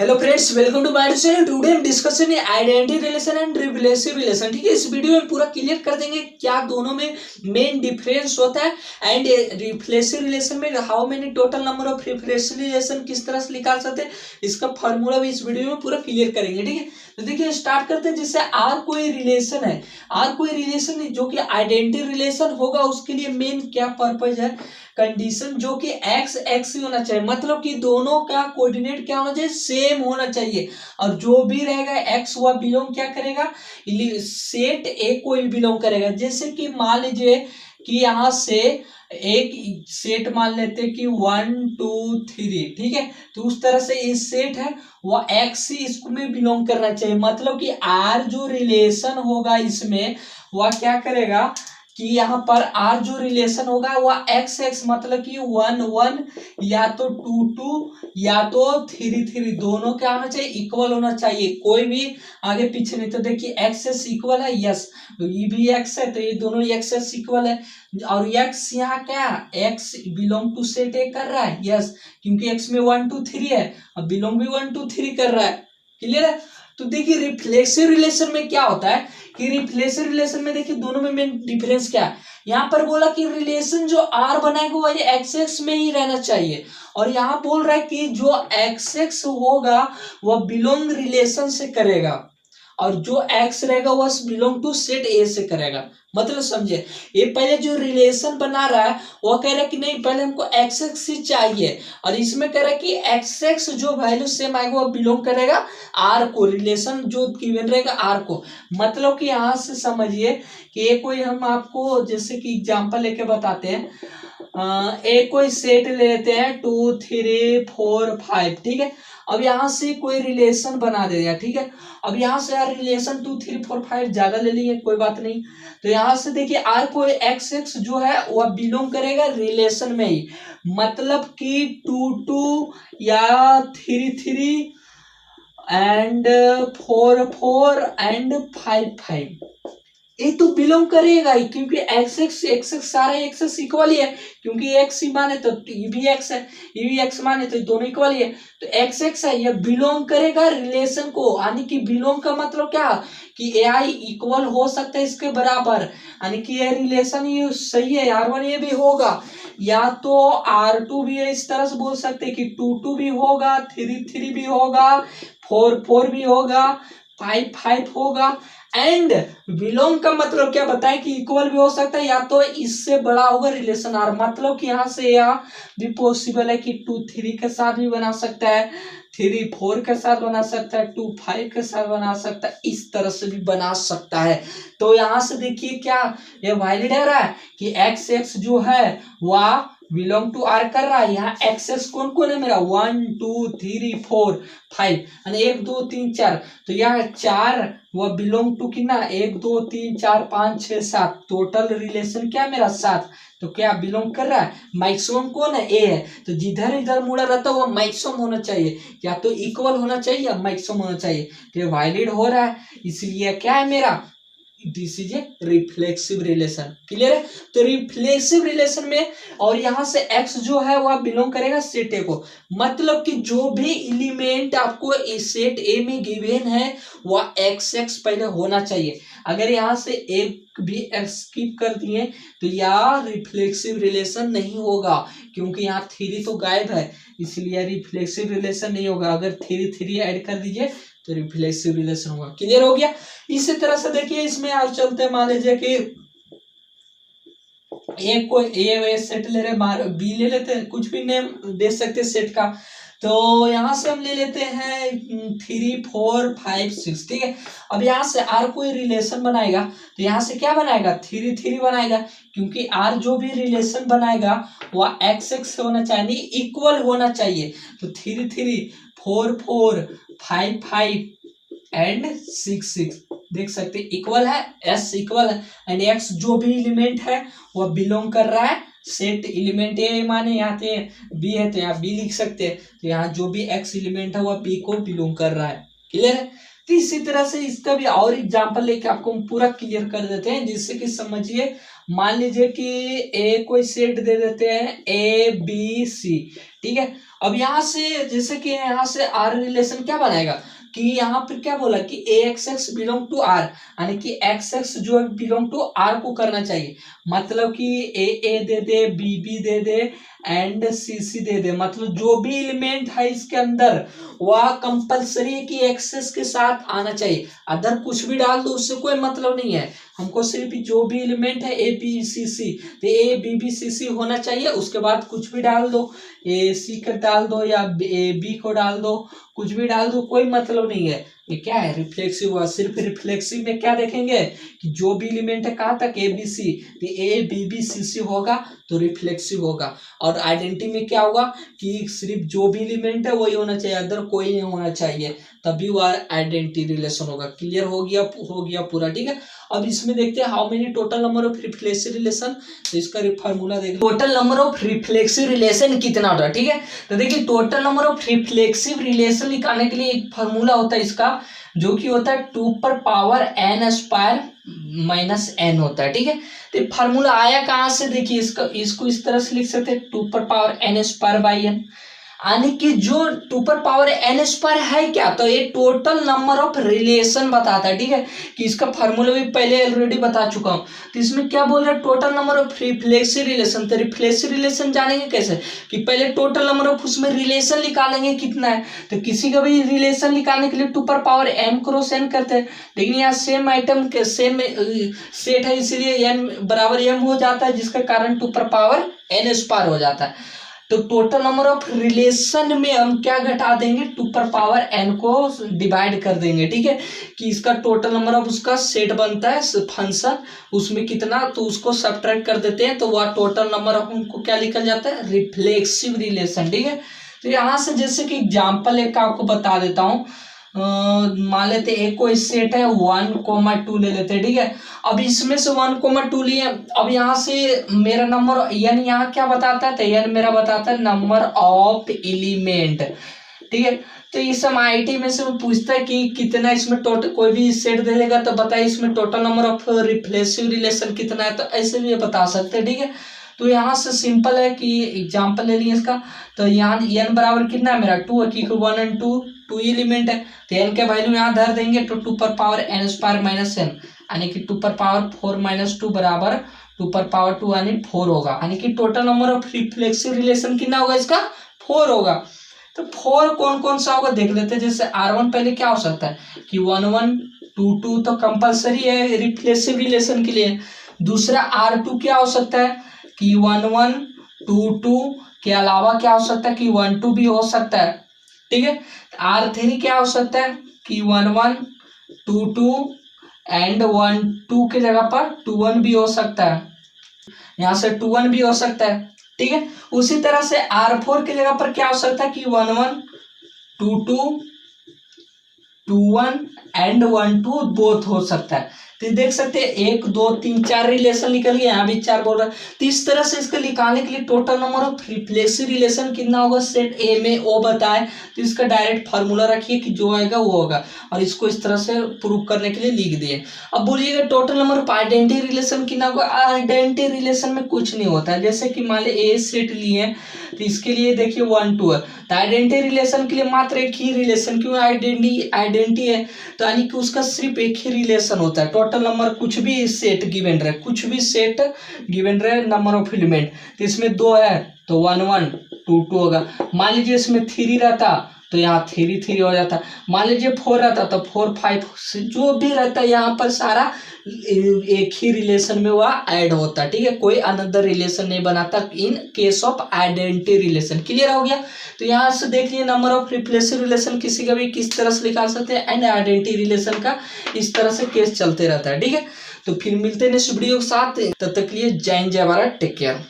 Hello friends, welcome to my channel. Today हम discussion identity relation and reflexive relation. ठीक है, इस video में पूरा क्लियर कर देंगे क्या दोनों में मेन डिफरेंस होता है एंड रिप्लेसिव रिलेशन में how many total number of reflexive relation किस तरह से निकाल सकते हैं, इसका फॉर्मूला भी इस वीडियो में पूरा क्लियर करेंगे। ठीक है, तो देखिए स्टार्ट करते हैं। जैसे आर कोई रिलेशन है, आर कोई रिलेशन जो कि आइडेंटिटी रिलेशन होगा, उसके लिए मेन क्या पर्पज है, कंडीशन जो कि एक्स एक्स ही होना चाहिए, मतलब कि दोनों का कोऑर्डिनेट क्या होना चाहिए, सेम होना चाहिए। और जो भी रहेगा एक्स वह बिलोंग क्या करेगा, सेट ए को ही बिलोंग करेगा। जैसे कि मान लीजिए कि यहां से एक सेट मान लेते कि 1 2 3, ठीक है, तो उस तरह से ये सेट है वह एक्स ही इसको में बिलोंग करना चाहिए। मतलब कि आर जो रिलेशन होगा इसमें वह क्या करेगा कि यहाँ पर आर जो रिलेशन होगा वह एक्स एक्स, मतलब कि 1 1 या तो 2 2 या तो 3 3, दोनों क्या होना चाहिए, इक्वल होना चाहिए, कोई भी आगे पीछे नहीं। तो देखिए एक्स एस इक्वल है, यस, तो ये भी एक्स है, तो ये दोनों एक्स एस इक्वल है। और एक्स यहाँ क्या, X belong to set A कर रहा है, यस, क्योंकि एक्स में 1 2 3 है और बिलोंग भी 1 2 3 कर रहा है। क्लियर है। तो देखिए रिफ्लेक्सिव रिलेशन में क्या होता है कि रिफ्लेक्सिव रिलेशन में देखिए दोनों में मेन डिफरेंस क्या है। यहाँ पर बोला कि रिलेशन जो आर बनाएगा वो एक्स एक्स में ही रहना चाहिए, और यहाँ बोल रहा है कि जो एक्स एक्स होगा वह बिलोंग रिलेशन से करेगा, और जो एक्स रहेगा वह बिलोंग टू सेट ए से करेगा। मतलब समझे, ये पहले जो रिलेशन बना रहा है वो कह रहा है कि नहीं पहले हमको एक्स एक्स ही चाहिए, और इसमें कह रहा है कि एक्स एक्स जो वैल्यू सेम आएगा वो बिलोंग करेगा आर को, रिलेशन जो गिवन रहेगा आर को। मतलब कि यहां से समझिए कि ये कोई, हम आपको जैसे कि एग्जांपल लेके बताते हैं, एक कोई सेट ले लेते हैं 2 3 4 5, ठीक है। अब यहाँ से कोई रिलेशन बना देगा, ठीक है। अब यहाँ से यार रिलेशन 2 3 4 5 ज्यादा ले लेंगे, कोई बात नहीं। तो यहाँ से देखिए आर को एक्स एक्स जो है वह बिलोंग करेगा रिलेशन में ही, मतलब कि 2 2 या 3 3 एंड 4 4 एंड 5 5, ये तो बिलोंग करेगा ही, क्योंकि एक्स एक्स सारा एक्स इक्वल ही है, क्योंकि एक्स ही माने तो ये भी एक्स है, ये भी एक्स माने तो दोनों इक्वल ही है। तो एक्स एक्स है, ये बिलोंग करेगा रिलेशन को। यानी कि बिलोंग का मतलब क्या कि ए आई इक्वल हो सकता है इसके बराबर, यानी कि ये रिलेशन ये सही है, R1 ये भी होगा, या तो R2 भी है, इस तरह से बोल सकते हैं कि 2 2 भी होगा, 3 3 भी होगा, 4 4 भी होगा, 5 5 होगा। एंड बिलोंग का मतलब क्या बताएं कि इक्वल भी हो सकता है, या तो इससे बड़ा होगा रिलेशन आर, मतलब कि यहाँ से यहाँ भी पॉसिबल है कि 2 3 के साथ भी बना सकता है, 3 4 के साथ बना सकता है, 2 5 के साथ बना सकता है, इस तरह से भी बना सकता है। तो यहाँ से देखिए क्या ये वैलिड है रहा है कि एक्स एक्स जो है वह बिलोंग टू आर कर रहा है। यहाँ एक्सेस कौन कौन है मेरा, 1 2 3 4 5, 1 2 3 4, तो यहाँ 4 वह बिलोंग टू कितना, 1 2 3 4 5 6 7, टोटल रिलेशन क्या मेरा 7, तो क्या बिलोंग कर रहा है, मैक्सिमम कौन है, ए है। तो जिधर इधर मुड़ा रहता है वो मैक्सिमम होना चाहिए, या तो इक्वल होना चाहिए या मैक्सिमम होना चाहिए, तो ये वैलिड हो रहा है, इसलिए क्या है मेरा, this is a reflexive relation. Clear है। तो रिफ्लेक्सिव रिलेशन में और यहां से एक्स जो है वह बिलोंग करेगा सेट ए को, मतलब कि जो भी एलिमेंट आपको सेट ए में गिवन है वह एक्स एक्स पहले होना चाहिए। अगर यहां से एक भी एक्स स्किप कर दिए तो यार रिफ्लेक्सिव रिलेशन नहीं होगा, क्योंकि यहाँ 3 तो गायब है, इसलिए रिफ्लेक्सिव रिलेशन नहीं होगा। अगर 3 3 ऐड कर दीजिए तो रिफ्लेक्सिव रिलेशन होगा। क्लियर हो गया। इसी तरह से देखिए इसमें आप चलते मान लीजिए कि ए को ए सेट ले रहे, बी ले लेते हैं, कुछ भी नेम दे सकते हैं सेट का। तो यहां से हम ले लेते हैं 3 4 5 6, ठीक है। अब यहां से आर कोई रिलेशन बनाएगा तो यहां से क्या बनाएगा, 3 3 बनाएगा, क्योंकि आर जो भी रिलेशन बनाएगा वह एक्स एक्स होना चाहिए, इक्वल होना चाहिए। तो 3 3 4 4 5 5 एंड 6 6, देख सकते इक्वल है, एस इक्वल है, एंड एक्स जो भी एलिमेंट है वह बिलोंग कर रहा है सेट एलिमेंट ए माने, यहाँ पे बी है तो यहाँ बी लिख सकते हैं, तो यहाँ जो भी एक्स एलिमेंट है वह बी को बिलोंग कर रहा है। क्लियर है। इसी तरह से इसका भी और एग्जांपल लेके आपको हम पूरा क्लियर कर देते हैं, जिससे कि समझिए। मान लीजिए कि ए कोई सेट दे देते हैं ABC, ठीक है। अब यहाँ से जैसे कि यहाँ से आर रिलेशन क्या बनाएगा कि यहाँ पर क्या बोला कि AXX बिलोंग टू आर, यानी कि XX जो बिलोंग टू आर को करना चाहिए। मतलब कि ए दे दे, BB they they and CC दे दे, मतलब जो भी एलिमेंट है इसके अंदर वह कंपलसरी है कि एक्सेस के साथ आना चाहिए। अदर कुछ भी डाल दो उससे कोई मतलब नहीं है, हमको सिर्फ जो भी एलिमेंट है ABCC, तो ABBCC होना चाहिए। उसके बाद कुछ भी डाल दो, AC का डाल दो या B को डाल दो, कुछ भी डाल दो, कोई मतलब नहीं है। ये क्या है, रिफ्लेक्सिव हुआ। सिर्फ रिफ्लेक्सिव में क्या देखेंगे कि जो भी एलिमेंट है कहाँ तक ABC, तो ABBCC होगा तो रिफ्लेक्सिव होगा। और आइडेंटिटी में क्या होगा कि सिर्फ जो भी एलिमेंट है वही होना चाहिए, अदर कोई नहीं होना चाहिए, तभी वह आइडेंटिटी रिलेशन होगा। क्लियर हो गया पूरा, ठीक है। अब इसमें देखते हैं how many total number of reflexive relation. तो इसका फार्मूला देखिए, total number of reflexive relation कितना होता है, ठीक है। तो देखिए total number of reflexive relation निकालने के लिए एक फार्मूला होता है इसका, जो कि होता है 2n² -n होता है, ठीक है। तो फार्मूला आया कहाँ से, देखिए इसको इस तरह से लिख सकते हैं 2n²/n, यानी कि जो 2n² है क्या, तो ये टोटल नंबर ऑफ रिलेशन बताता है, ठीक है। कि इसका फार्मूला भी पहले ऑलरेडी बता चुका हूँ। तो इसमें क्या बोल रहा है, total number of reflexive relation. तो रिफ्लेक्सिव रिलेशन जानेंगे कैसे कि पहले टोटल नंबर ऑफ उसमें रिलेशन निकालेंगे कितना है। तो किसी का भी रिलेशन निकालने के लिए 2n×n करते हैं, लेकिन यहाँ सेम आइटम के सेम सेट है, इसीलिए n = m हो जाता है, जिसके कारण 2n² हो जाता है। तो टोटल नंबर ऑफ रिलेशन में हम क्या घटा देंगे, 2n को डिवाइड कर देंगे, ठीक है। कि इसका टोटल नंबर ऑफ उसका सेट बनता है फंक्शन, उसमें कितना, तो उसको सब्ट्रैक्ट कर देते हैं, तो वह टोटल नंबर ऑफ उनको क्या लिखा जाता है, रिफ्लेक्सिव रिलेशन, ठीक है। तो यहाँ से जैसे कि एग्जाम्पल एक आपको बता देता हूँ। मान लेते एक कोई सेट है 1,2 ले लेते हैं, ठीक है। अब इसमें से 1,2 लिए, अब यहाँ से मेरा नंबर n यहाँ क्या बताता है, तो n मेरा बताता है नंबर ऑफ एलिमेंट, ठीक है। तो इस IT में से पूछता है कि कितना इसमें टोटल, कोई भी सेट दे देगा तो बताइए इसमें total number of reflexive relation कितना है, तो ऐसे भी बता सकते हैं, ठीक है। तो यहाँ से सिंपल है कि एग्जाम्पल ले लिए इसका। तो यहाँ n बराबर कितना है मेरा 2 है, क्योंकि 1 और 2 एलिमेंट है, तो n के वैल्यू यहाँ धर देंगे, तो 2n² यानी कि 2⁴ -2 बराबर 2⁴ यानी 4 होगा, यानी कि total number of reflexive relation कितना होगा इसका, 4 होगा। तो 4 कौन कौन सा होगा देख लेते हैं। जैसे R1 पहले क्या हो सकता है कि 1 1 2 2 तो कंपलसरी है रिफ्लेक्सिव रिलेशन के लिए। दूसरा R2 क्या हो सकता है कि 1 1 2 2 के अलावा क्या हो सकता है कि 1 2 भी हो सकता है, ठीक है। R3 क्या हो सकता है कि 1 1 2 2 एंड 1 2 के जगह पर 2 1 भी हो सकता है, यहाँ से 2 1 भी हो सकता है, ठीक है। उसी तरह से R4 की जगह पर क्या हो सकता है कि 1 1 2 2 2 1 एंड 1 2 बोथ हो सकता है। तो देख सकते हैं 1 2 3 4 रिलेशन निकल गया, यहाँ भी 4 बोल रहा है। तो इस तरह से इसको निकालने के लिए total number of reflexive relation कितना होगा, सेट ए में O बताए, तो इसका डायरेक्ट फार्मूला रखिए कि जो आएगा वो होगा, और इसको इस तरह से प्रूव करने के लिए लिख दिए। अब बोलिएगा total number of identity relation कितना होगा। आइडेंटिटी रिलेशन में कुछ नहीं होता है, जैसे कि मान लीजिए ए सेट लिए तो इसके लिए देखिए 1 2 है, तो आइडेंटिटी रिलेशन के लिए मात्र एक ही रिलेशन, क्यों आइडेंटिटी है तो यानी कि उसका सिर्फ एक ही रिलेशन होता है। टोटल नंबर कुछ भी सेट गिवन रहे, कुछ भी सेट गिवन रहे नंबर ऑफ एलिमेंट, तो इसमें 2 है तो 1 1 2 2 होगा। मान लीजिए इसमें 3 रहता तो यहाँ 3 3 हो जाता, मान लीजिए 4 रहता तो 4 5, जो भी रहता है यहाँ पर सारा एक ही रिलेशन में वह ऐड होता है, ठीक है। कोई अनदर रिलेशन नहीं बनाता in case of identity relation. Clear हो गया। तो यहाँ से देख लिए नंबर ऑफ रिफ्लेक्सिव रिलेशन किसी का भी किस तरह से निकाल सकते हैं, एंड आइडेंटिटी रिलेशन का इस तरह से केस चलते रहता है, ठीक है। तो फिर मिलते हैं नेक्स्ट वीडियो के साथ, तब तक के लिए जय हिंद जय भारत, टेक केयर।